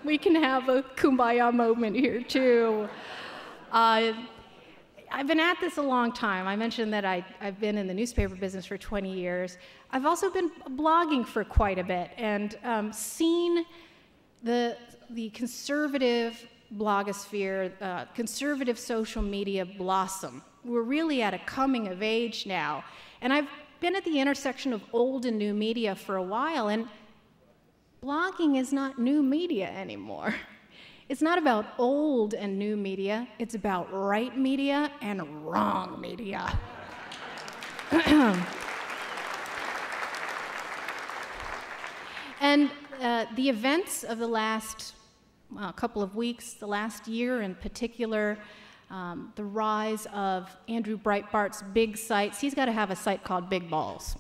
we can have a kumbaya moment here, too. I've been at this a long time. I mentioned that I've been in the newspaper business for 20 years. I've also been blogging for quite a bit and seen the conservative blogosphere, conservative social media blossom. We're really at a coming of age now. And I've been at the intersection of old and new media for a while, and blogging is not new media anymore. It's not about old and new media, it's about right media and wrong media. And the events of the last couple of weeks, the last year in particular, the rise of Andrew Breitbart's big sites. He's got to have a site called Big Balls.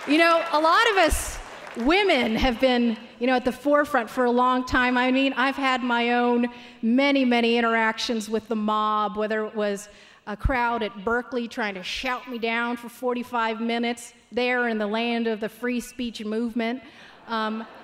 You know, a lot of us women have been, at the forefront for a long time. I mean, I've had my own many interactions with the mob, whether it was a crowd at Berkeley trying to shout me down for 45 minutes there in the land of the free speech movement,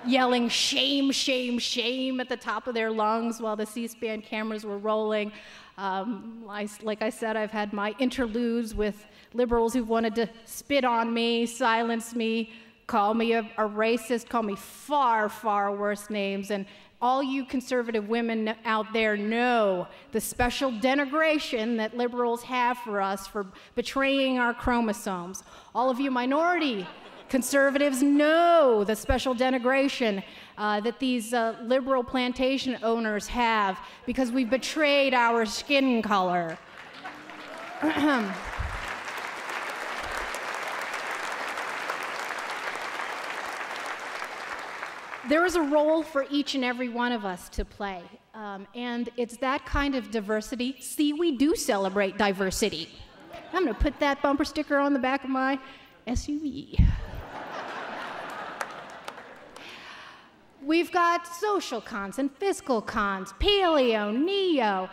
yelling shame, shame, shame at the top of their lungs while the C-SPAN cameras were rolling. Like I said, I've had my interludes with liberals who wanted to spit on me, silence me, call me a racist, call me far worse names. And all you conservative women out there know the special denigration that liberals have for us for betraying our chromosomes. All of you minority conservatives know the special denigration that these liberal plantation owners have because we've betrayed our skin color. There is a role for each and every one of us to play, and it's that kind of diversity. See, we do celebrate diversity. I'm going to put that bumper sticker on the back of my SUV. We've got social cons and fiscal cons, paleo, neo.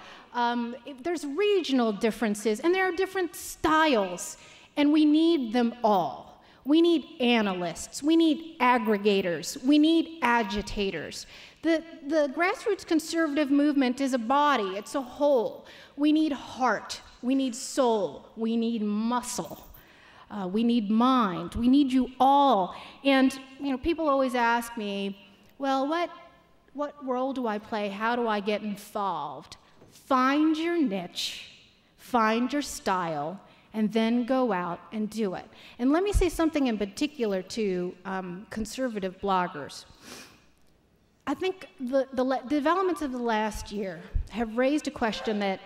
There's regional differences, and there are different styles, and we need them all. We need analysts, we need aggregators, we need agitators. The grassroots conservative movement is a body, it's a whole. We need heart, we need soul, we need muscle, we need mind, we need you all. And people always ask me, well, what role do I play? How do I get involved? Find your niche, find your style, and then go out and do it. And let me say something in particular to conservative bloggers. I think the developments of the last year have raised a question that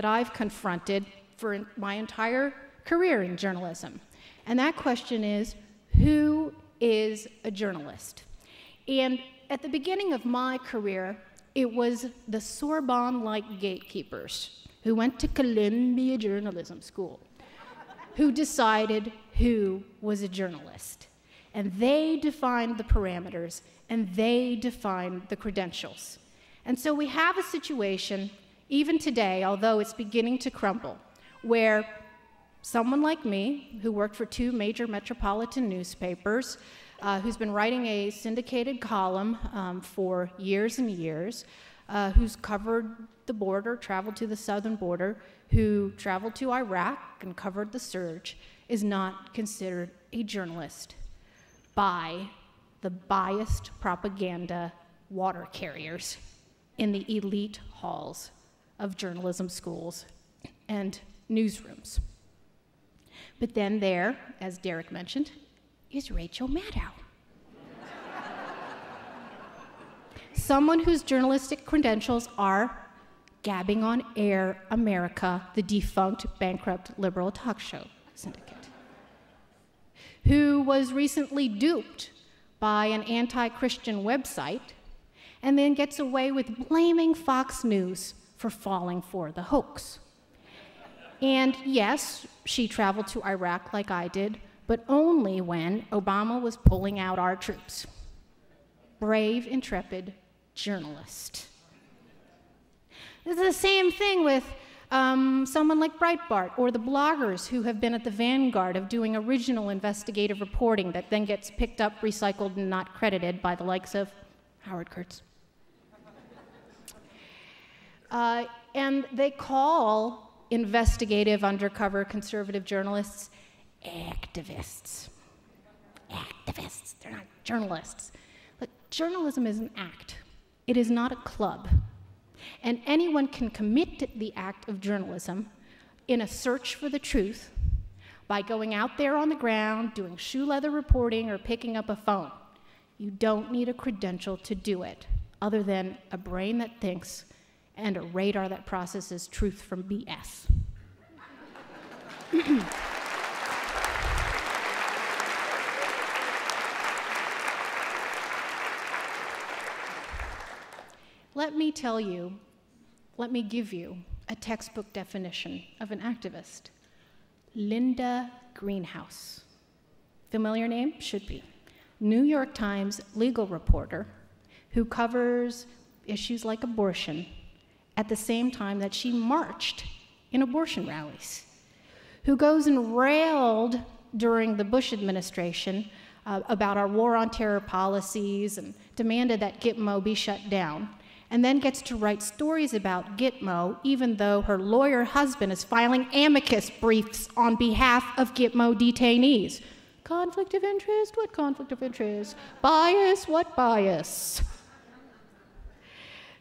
I've confronted for my entire career in journalism. And that question is, who is a journalist? And at the beginning of my career, it was the Sorbonne-like gatekeepers who went to Columbia Journalism School who decided who was a journalist. And they defined the parameters, and they defined the credentials. And so we have a situation, even today, although it's beginning to crumble, where someone like me, who worked for 2 major metropolitan newspapers, who's been writing a syndicated column for years and years, who's covered the border, traveled to the southern border, who traveled to Iraq and covered the surge, is not considered a journalist by the biased propaganda water carriers in the elite halls of journalism schools and newsrooms. But then there, as Derek mentioned, is Rachel Maddow. Someone whose journalistic credentials are Gabbing on Air America, the defunct, bankrupt liberal talk show syndicate, who was recently duped by an anti-Christian website and then gets away with blaming Fox News for falling for the hoax. And yes, she traveled to Iraq like I did, but only when Obama was pulling out our troops. Brave, intrepid journalist. It's the same thing with Someone like Breitbart, or the bloggers who have been at the vanguard of doing original investigative reporting that then gets picked up, recycled, and not credited by the likes of Howard Kurtz. And they call investigative, undercover, conservative journalists activists. Activists, they're not journalists. But journalism is an act. It is not a club. And anyone can commit the act of journalism in a search for the truth by going out there on the ground, doing shoe leather reporting, or picking up a phone. You don't need a credential to do it, other than a brain that thinks and a radar that processes truth from BS. Let me give you a textbook definition of an activist. Linda Greenhouse. Familiar name? Should be. New York Times legal reporter who covers issues like abortion at the same time that she marched in abortion rallies, who goes and railed during the Bush administration about our war on terror policies and demanded that Gitmo be shut down, and then gets to write stories about Gitmo even though her lawyer husband is filing amicus briefs on behalf of Gitmo detainees. Conflict of interest? What conflict of interest? Bias? What bias?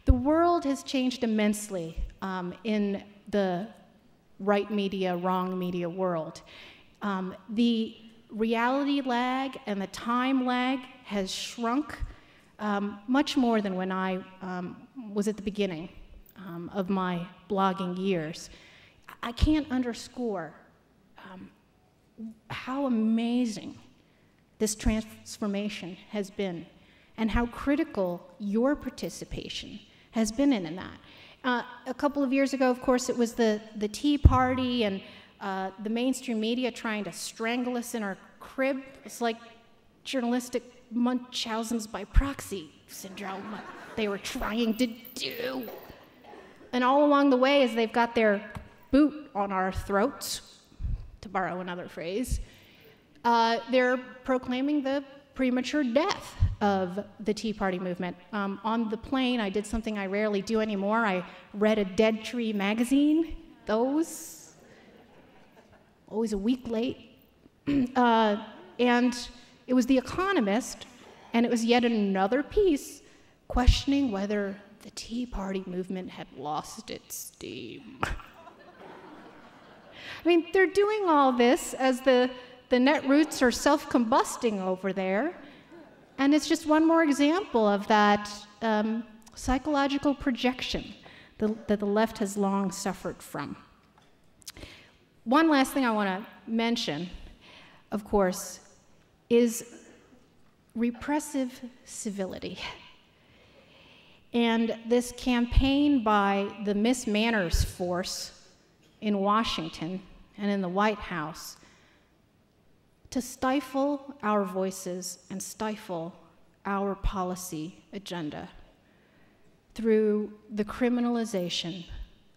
The world has changed immensely in the right media, wrong media world. The reality lag and the time lag has shrunk much more than when I was at the beginning of my blogging years. I can't underscore how amazing this transformation has been and how critical your participation has been in that. A couple of years ago, of course, it was the Tea Party and the mainstream media trying to strangle us in our crib. It's like journalistic Munchausen's by proxy syndrome they were trying to do. And all along the way, as they've got their boot on our throats, to borrow another phrase, they're proclaiming the premature death of the Tea Party movement. On the plane, I did something I rarely do anymore. I read a Dead Tree magazine. Those, always a week late. And it was The Economist, and it was yet another piece questioning whether the Tea Party movement had lost its steam. I mean, they're doing all this as the netroots are self-combusting over there, and it's just one more example of that psychological projection that the left has long suffered from. One last thing I want to mention, of course, is repressive civility. And this campaign by the Miss Manners force in Washington and in the White House to stifle our voices and stifle our policy agenda through the criminalization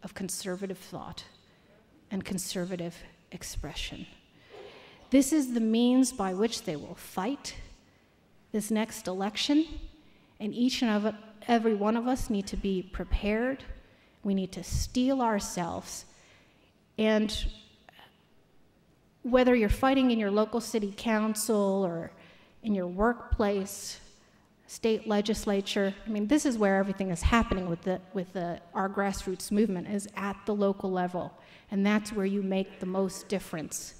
of conservative thought and conservative expression. This is the means by which they will fight this next election, and each and every one of us need to be prepared. We need to steel ourselves. And whether you're fighting in your local city council or in your workplace, state legislature, I mean, this is where everything is happening with our grassroots movement, is at the local level. And that's where you make the most difference.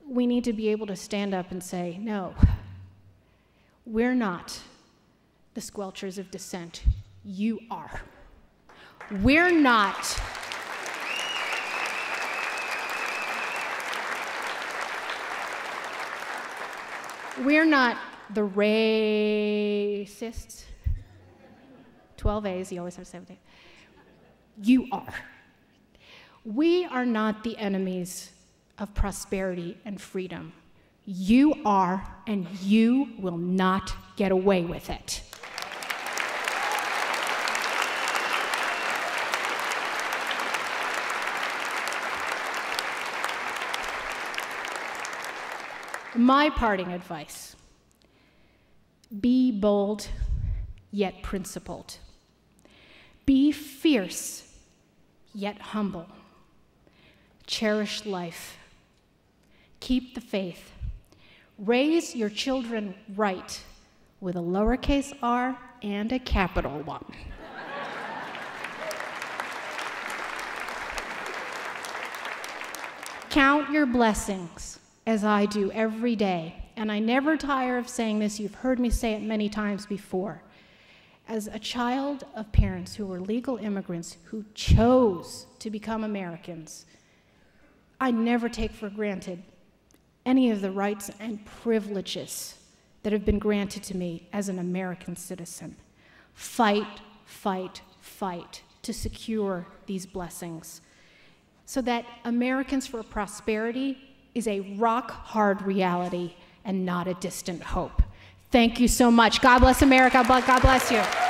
We need to be able to stand up and say, no, we're not the squelchers of dissent. You are. We're not. We're not the racists. 12 A's, you always have 17. You are. We are not the enemies of prosperity and freedom. You are, and you will not get away with it. My parting advice: be bold, yet principled. Be fierce, yet humble. Cherish life. Keep the faith. Raise your children right, with a lowercase r and a capital one. Count your blessings, as I do every day, and I never tire of saying this. You've heard me say it many times before. As a child of parents who were legal immigrants who chose to become Americans, I never take for granted any of the rights and privileges that have been granted to me as an American citizen. Fight, fight, fight to secure these blessings so that Americans for Prosperity is a rock-hard reality and not a distant hope. Thank you so much. God bless America. God bless you.